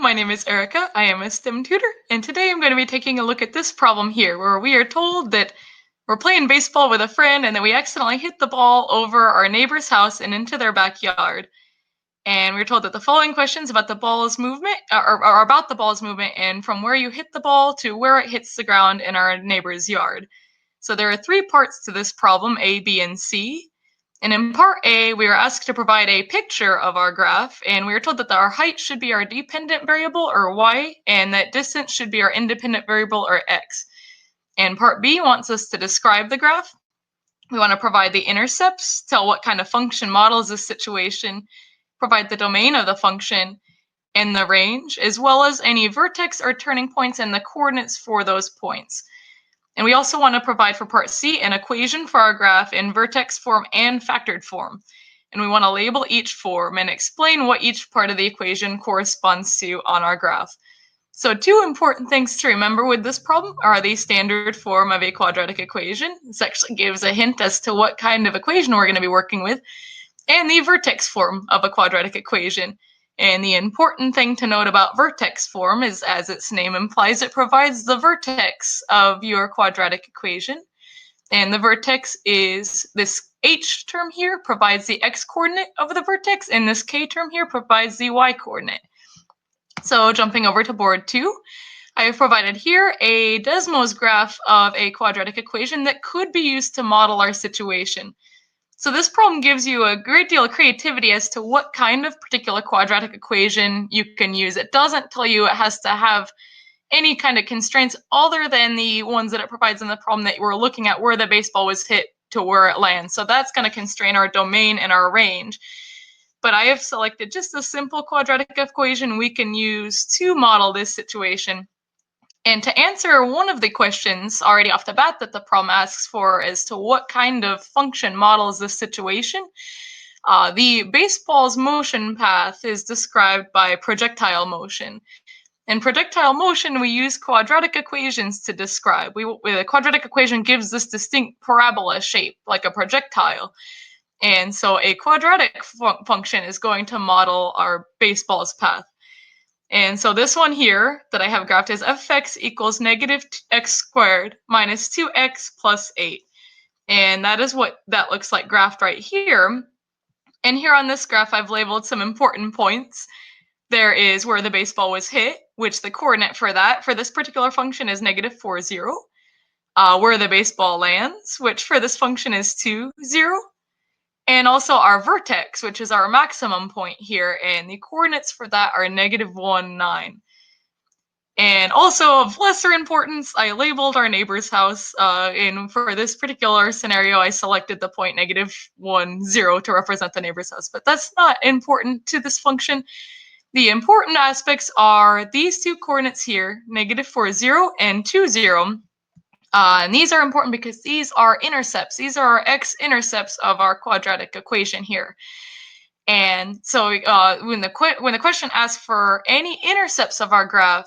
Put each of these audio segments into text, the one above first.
my name is Erica. I am a STEM tutor, and today I'm going to be taking a look at this problem here, where we are told that we're playing baseball with a friend and that we accidentally hit the ball over our neighbor's house and into their backyard. And we're told that the following questions about the ball's movement are about the ball's movement and from where you hit the ball to where it hits the ground in our neighbor's yard. So there are three parts to this problem, A, B, and C. And in part A, we are asked to provide a picture of our graph, and we are told that our height should be our dependent variable, or y, and that distance should be our independent variable, or x. And part B wants us to describe the graph. We want to provide the intercepts, tell what kind of function models this situation, provide the domain of the function, and the range, as well as any vertex or turning points and the coordinates for those points. And we also want to provide for part C an equation for our graph in vertex form and factored form. And we want to label each form and explain what each part of the equation corresponds to on our graph. So two important things to remember with this problem are the standard form of a quadratic equation. This actually gives a hint as to what kind of equation we're going to be working with, and the vertex form of a quadratic equation. And the important thing to note about vertex form is, as its name implies, it provides the vertex of your quadratic equation. And the vertex is this h term here provides the x coordinate of the vertex, and this k term here provides the y coordinate. So jumping over to board 2, I have provided here a Desmos graph of a quadratic equation that could be used to model our situation. So this problem gives you a great deal of creativity as to what kind of particular quadratic equation you can use. It doesn't tell you it has to have any kind of constraints other than the ones that it provides in the problem that we're looking at, where the baseball was hit to where it lands. So that's going to constrain our domain and our range. But I have selected just a simple quadratic equation we can use to model this situation. And to answer one of the questions already off the bat that the problem asks for as to what kind of function models this situation, the baseball's motion path is described by projectile motion. In projectile motion, we use quadratic equations to describe. The quadratic equation gives this distinct parabola shape, like a projectile. And so a quadratic function is going to model our baseball's path. And so this one here that I have graphed is fx equals negative x squared minus 2x plus 8. And that is what that looks like graphed right here. And here on this graph, I've labeled some important points. There is where the baseball was hit, which the coordinate for that, for this particular function, is negative 4, 0. Where the baseball lands, which for this function is 2, 0. And also our vertex, which is our maximum point here, and the coordinates for that are negative 1, 9. And also of lesser importance, I labeled our neighbor's house, and for this particular scenario, I selected the point negative 1, 0 to represent the neighbor's house, but that's not important to this function. The important aspects are these two coordinates here, negative 4, 0 and 2, 0. And these are important because these are intercepts. These are our x-intercepts of our quadratic equation here. And so when the question asks for any intercepts of our graph,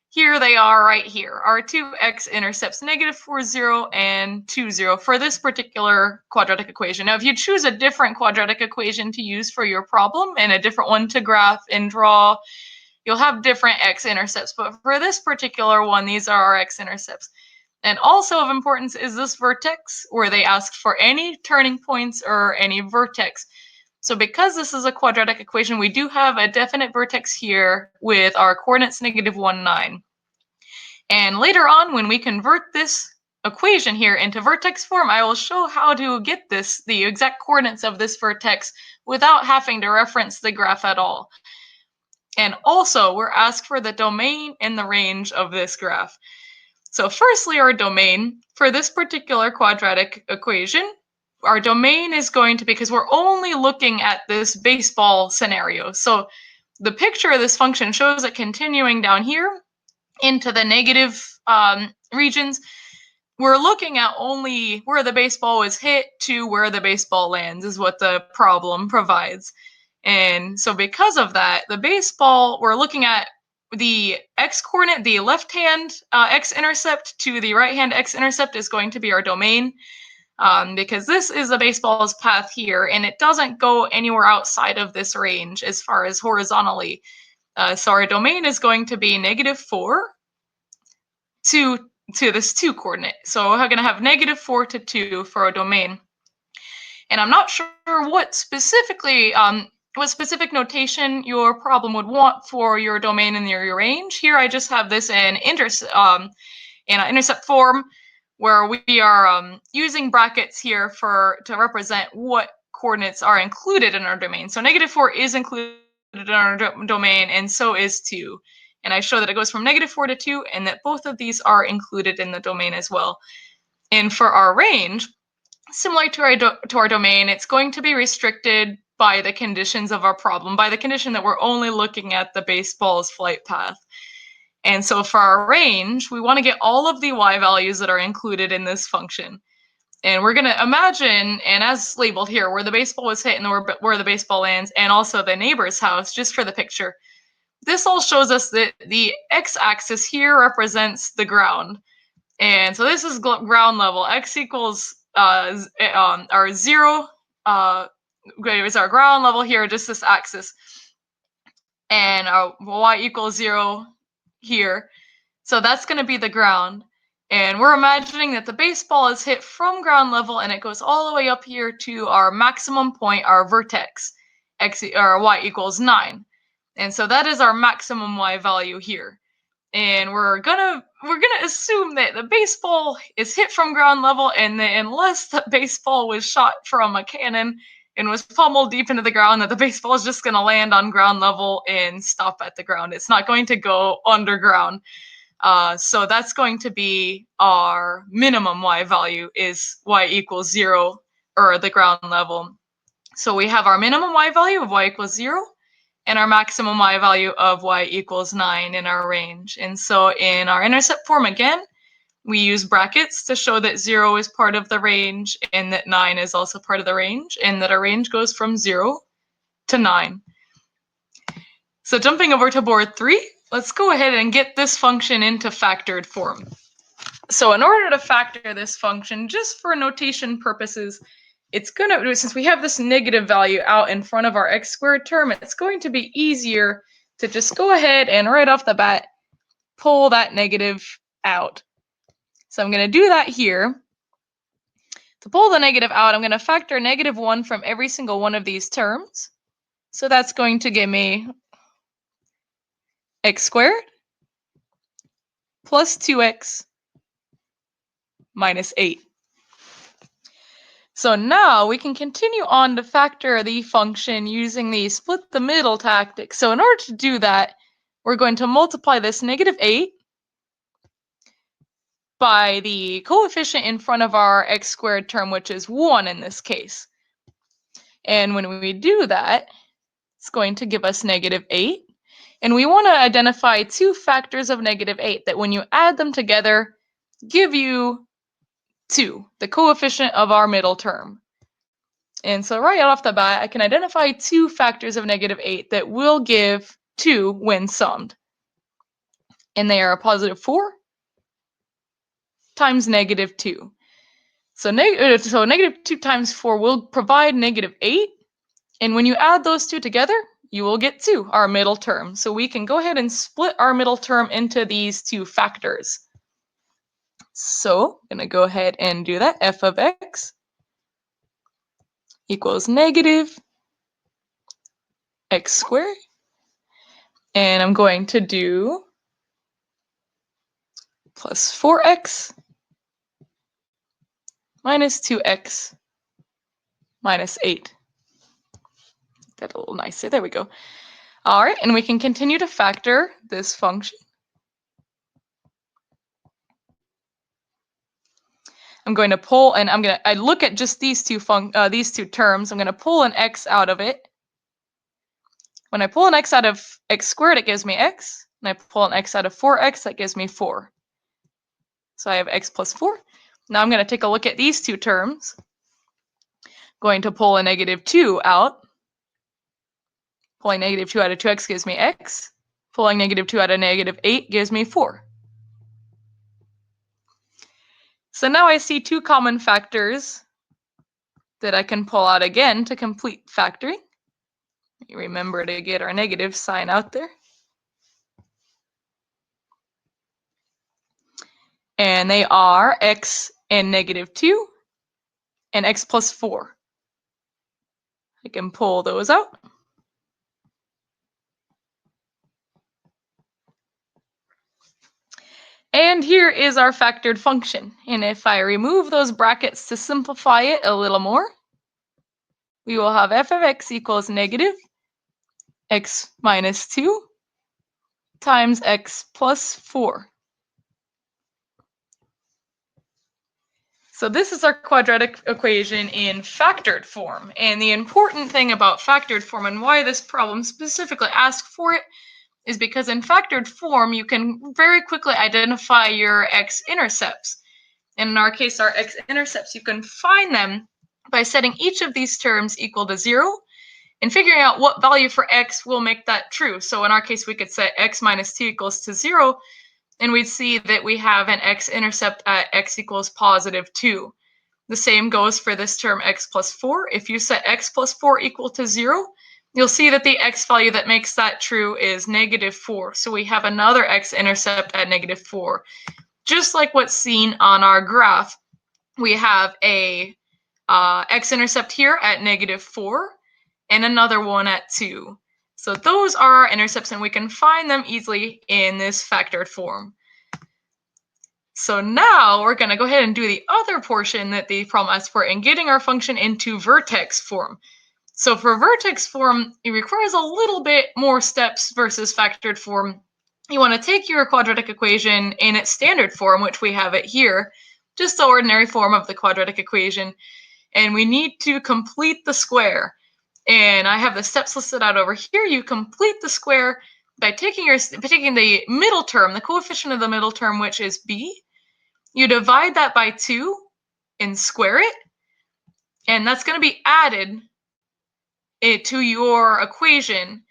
here they are right here, our two x-intercepts, negative 4, 0 and 2, 0 for this particular quadratic equation. Now, if you choose a different quadratic equation to use for your problem and a different one to graph and draw, you'll have different x-intercepts. But for this particular one, these are our x-intercepts. And also of importance is this vertex, where they ask for any turning points or any vertex. So because this is a quadratic equation, we do have a definite vertex here with our coordinates negative 1, 9. And later on, when we convert this equation here into vertex form, I will show how to get the exact coordinates of this vertex without having to reference the graph at all. And also, we're asked for the domain and the range of this graph. So firstly, our domain for this particular quadratic equation, our domain is going to be, because we're only looking at this baseball scenario. So the picture of this function shows it continuing down here into the negative regions. We're looking at only where the baseball was hit to where the baseball lands is what the problem provides. And so because of that, the baseball, we're looking at the x-coordinate, the left-hand x-intercept to the right-hand x-intercept is going to be our domain, because this is the baseball's path here, and it doesn't go anywhere outside of this range as far as horizontally. So our domain is going to be -4 to this 2 coordinate. So we're going to have -4 to 2 for our domain. And I'm not sure what specific notation your problem would want for your domain and your range. Here I just have this in an intercept form, where we are using brackets here to represent what coordinates are included in our domain. So -4 is included in our domain, and so is 2. And I show that it goes from -4 to 2, and that both of these are included in the domain as well. And for our range, similar to our domain, it's going to be restricted by the conditions of our problem, by the condition that we're only looking at the baseball's flight path. And so for our range, we want to get all of the y values that are included in this function. And we're going to imagine, and as labeled here, where the baseball was hit and where the baseball lands, and also the neighbor's house, just for the picture. This all shows us that the x-axis here represents the ground. And so this is ground level. X equals our 0, is our ground level here, just this axis. And our y equals 0 here. So that's going to be the ground. And we're imagining that the baseball is hit from ground level and it goes all the way up here to our maximum point, our vertex, or y equals 9. And so that is our maximum y value here. And we're gonna assume that the baseball is hit from ground level, and that unless the baseball was shot from a cannon and was pummeled deep into the ground, that the baseball is just gonna land on ground level and stop at the ground. It's not going to go underground. So that's going to be our minimum y value, is y equals 0, or the ground level. So we have our minimum y value of y equals 0, and our maximum y value of y equals 9 in our range. And so in our intercept form, again, we use brackets to show that 0 is part of the range and that 9 is also part of the range, and that our range goes from 0 to 9. So jumping over to board 3, let's go ahead and get this function into factored form. So in order to factor this function, just for notation purposes, it's going to, since we have this negative value out in front of our x squared term, it's going to be easier to just go ahead and right off the bat pull that negative out. So I'm going to do that here. To pull the negative out, I'm going to factor -1 from every single one of these terms. So that's going to give me x squared plus 2x minus 8. So now we can continue on to factor the function using the split the middle tactic. So in order to do that, we're going to multiply this -8 by the coefficient in front of our x squared term, which is 1 in this case. And when we do that, it's going to give us -8. And we want to identify two factors of -8 that when you add them together, give you 2, the coefficient of our middle term. And so right off the bat, I can identify two factors of -8 that will give 2 when summed. And they are a +4 times -2. So -2 times 4 will provide -8. And when you add those two together, you will get 2, our middle term. So we can go ahead and split our middle term into these two factors. So I'm going to go ahead and do that. F of x equals -x squared. And I'm going to do plus 4x minus 2x minus 8. That a little nicer. There we go. All right, and we can continue to factor this function. I'm going to pull, and I look at just these two terms. I'm going to pull an x out of it. When I pull an x out of x squared, it gives me x. And I pull an x out of 4x, that gives me 4. So I have x plus 4. Now I'm going to take a look at these two terms. Going to pull a -2 out. Pulling -2 out of 2x gives me x. Pulling -2 out of -8 gives me 4. So now I see two common factors that I can pull out again to complete factoring. Remember to get our negative sign out there. And they are x and -2 and x plus 4. I can pull those out. And here is our factored function. And if I remove those brackets to simplify it a little more, we will have f of x equals negative x minus 2 times x plus 4. So this is our quadratic equation in factored form. And the important thing about factored form and why this problem specifically asks for it is because in factored form, you can very quickly identify your x-intercepts. And in our case, our x-intercepts, you can find them by setting each of these terms equal to 0 and figuring out what value for x will make that true. So in our case, we could set x minus 2 equals to 0, and we'd see that we have an x-intercept at x equals positive 2. The same goes for this term x plus 4. If you set x plus 4 equal to 0, you'll see that the x value that makes that true is -4. So we have another x-intercept at -4. Just like what's seen on our graph, we have a x-intercept here at -4 and another one at 2. So those are our intercepts, and we can find them easily in this factored form. So now we're going to go ahead and do the other portion that the problem asks for in getting our function into vertex form. So for vertex form, it requires a little bit more steps versus factored form. You want to take your quadratic equation in its standard form, which we have it here, just the ordinary form of the quadratic equation, and we need to complete the square. And I have the steps listed out over here. You complete the square by taking the middle term, the coefficient of the middle term, which is b. You divide that by 2 and square it, and that's going to be added to your equation.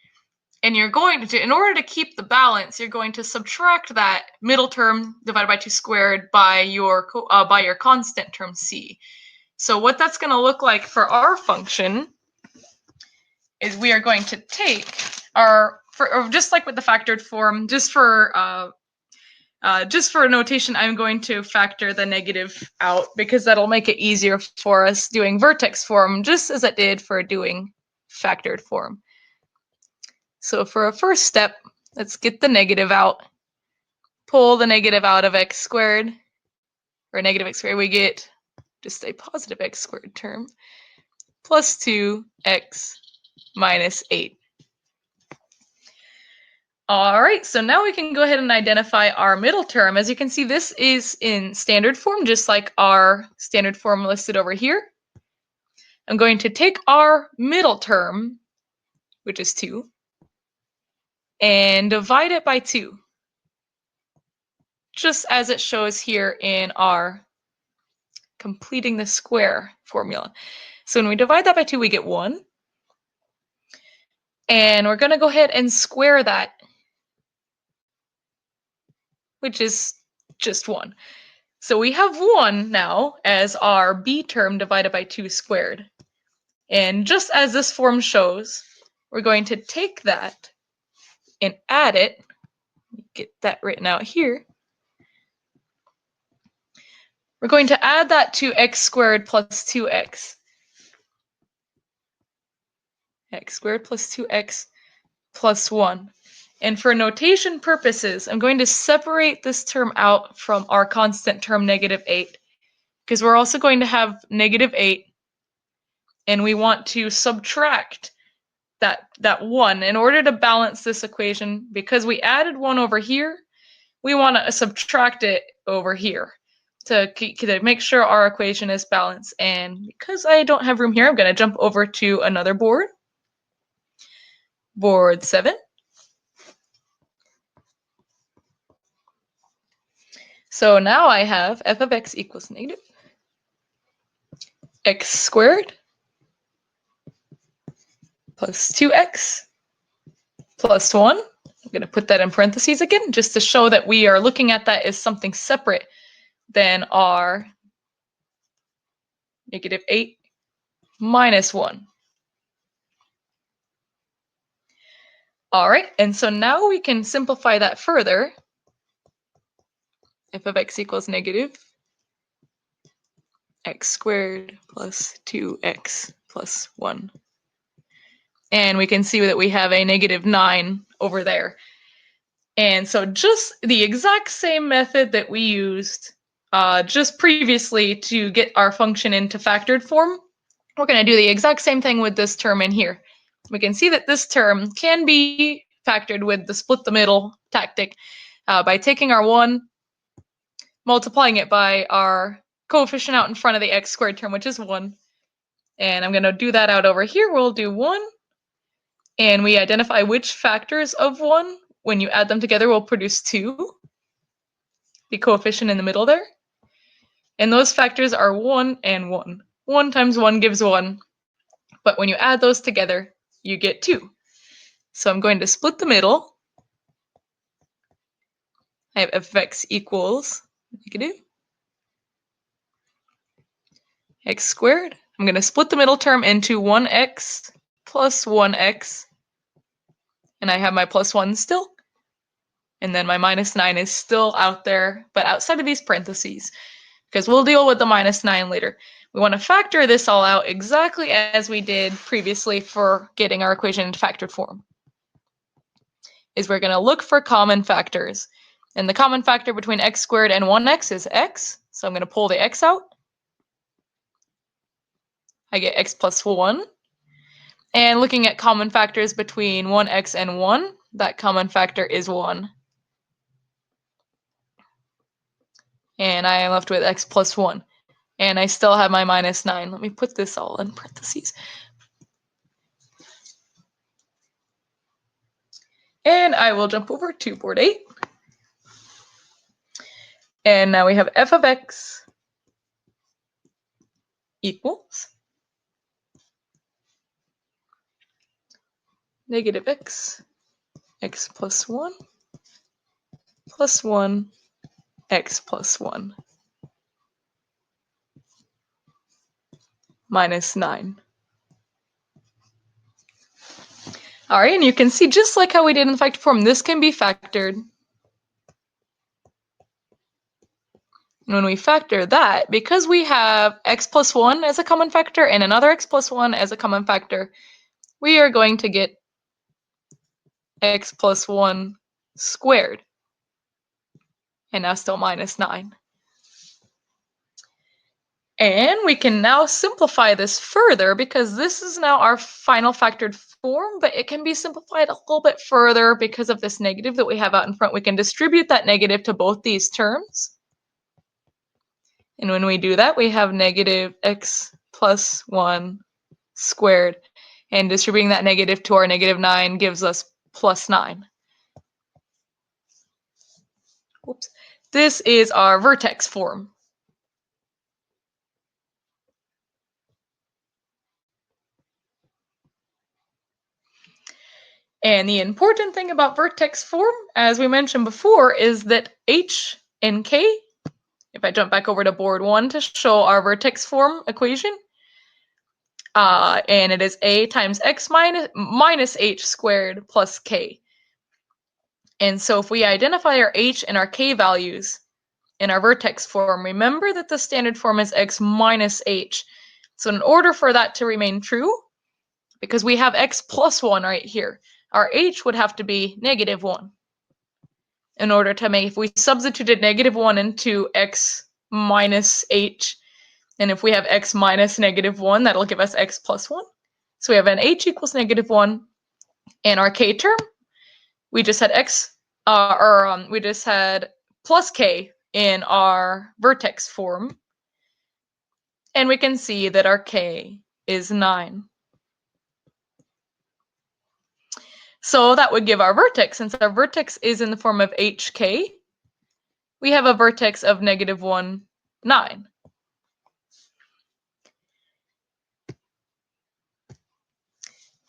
And you're going to, in order to keep the balance, you're going to subtract that middle term divided by 2 squared by your constant term c. So what that's going to look like for our function is we are going to take our, just like with the factored form, just for notation, I'm going to factor the negative out because that'll make it easier for us doing vertex form, just as it did for doing factored form. So for a first step, let's get the negative out. Pull the negative out of x squared, or negative x squared, we get just a positive x squared term, plus 2x minus 8. All right, so now we can go ahead and identify our middle term. As you can see, this is in standard form, just like our standard form listed over here. I'm going to take our middle term, which is 2, and divide it by 2, just as it shows here in our completing the square formula. So when we divide that by 2, we get 1. And we're going to go ahead and square that, which is just 1. So we have 1 now as our b term divided by 2 squared. And just as this form shows, we're going to take that and add it, get that written out here. We're going to add that to x squared plus 2x. X squared plus 2x plus 1. And for notation purposes, I'm going to separate this term out from our constant term -8, because we're also going to have -8, and we want to subtract that 1 in order to balance this equation. Because we added 1 over here, we want to subtract it over here to make sure our equation is balanced. And because I don't have room here, I'm going to jump over to another board, board 7. So now I have f of x equals negative x squared plus 2x plus 1. I'm going to put that in parentheses again, just to show that we are looking at that as something separate than our -8 minus 1. All right, and so now we can simplify that further. f of x equals negative x squared plus 2x plus 1. And we can see that we have a negative 9 over there. And so just the exact same method that we used just previously to get our function into factored form, we're going to do the exact same thing with this term in here. We can see that this term can be factored with the split the middle tactic by taking our 1, multiplying it by our coefficient out in front of the x squared term, which is 1. And I'm going to do that out over here. We'll do 1. And we identify which factors of 1, when you add them together, will produce 2. The coefficient in the middle there. And those factors are 1 and 1. 1 times 1 gives 1. But when you add those together, you get 2. So I'm going to split the middle. I have f of x equals negative x squared. I'm going to split the middle term into 1x plus 1x. And I have my plus 1 still. And then my minus 9 is still out there, but outside of these parentheses, because we'll deal with the minus 9 later. We want to factor this all out exactly as we did previously for getting our equation into factored form. Is we're going to look for common factors. And the common factor between x squared and 1x is x. So I'm going to pull the x out. I get x plus 1. And looking at common factors between 1x and 1, that common factor is 1. And I am left with x plus 1. And I still have my minus 9. Let me put this all in parentheses. And I will jump over to board 8. And now we have f of x equals negative x plus 1 plus 1 x plus 1 minus 9. All right, and you can see just like how we did in factored form, this can be factored. And when we factor that, because we have x plus 1 as a common factor and another x plus 1 as a common factor, we are going to get x plus 1 squared. And now still minus 9. And we can now simplify this further because this is now our final factored form, but it can be simplified a little bit further because of this negative that we have out in front. We can distribute that negative to both these terms. And when we do that, we have negative x plus 1 squared. And distributing that negative to our negative 9 gives us plus 9. Whoops. This is our vertex form. And the important thing about vertex form, as we mentioned before, is that h and k, if I jump back over to board 1 to show our vertex form equation, and it is a times x minus h squared plus k. And so if we identify our h and our k values in our vertex form, remember that the standard form is x minus h. So in order for that to remain true, because we have x plus 1 right here, our h would have to be negative 1. In order to make, if we substituted negative 1 into x minus h, and if we have x minus negative 1, that'll give us x plus 1. So we have an h equals negative 1, and our k term, we just had we just had plus k in our vertex form, and we can see that our k is 9. So that would give our vertex, since our vertex is in the form of hk, we have a vertex of negative 1, 9.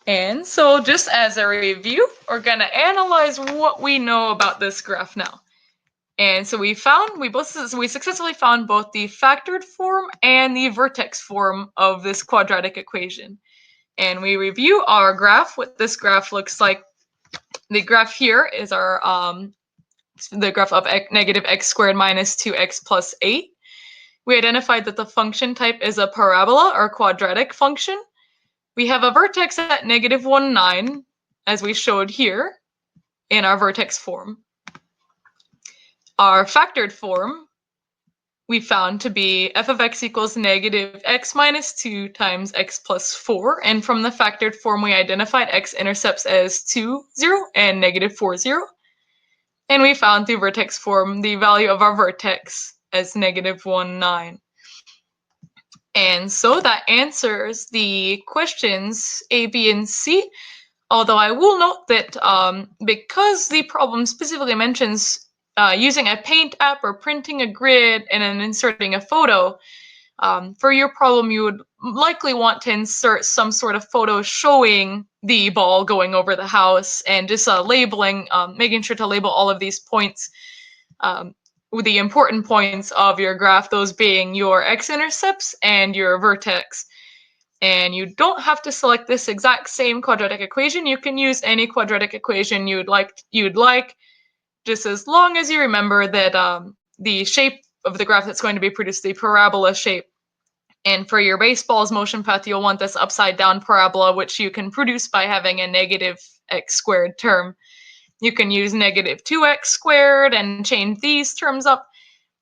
And so just as a review, we're going to analyze what we know about this graph now. And so we successfully found both the factored form and the vertex form of this quadratic equation. And we review our graph, what this graph looks like. The graph here is our the graph of negative x squared minus 2x plus 8. We identified that the function type is a parabola or quadratic function. We have a vertex at negative 1, 9, as we showed here in our vertex form. Our factored form we found to be f of x equals negative x minus 2 times x plus 4. And from the factored form, we identified x-intercepts as 2, 0 and negative 4, 0. And we found through vertex form the value of our vertex as negative 1, 9. And so that answers the questions A, B, and C. Although I will note that because the problem specifically mentions using a paint app or printing a grid and then inserting a photo, for your problem you would likely want to insert some sort of photo showing the ball going over the house and just labeling, making sure to label all of these points with the important points of your graph, those being your x-intercepts and your vertex. And you don't have to select this exact same quadratic equation. You can use any quadratic equation you'd like, just as long as you remember that the shape of the graph that's going to be produced, the parabola shape. And for your baseball's motion path, you'll want this upside down parabola, which you can produce by having a negative x squared term. You can use negative 2x squared and change these terms up.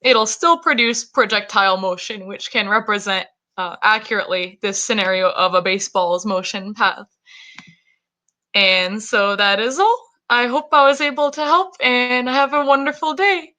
It'll still produce projectile motion, which can represent accurately this scenario of a baseball's motion path. And so that is all. I hope I was able to help, and have a wonderful day.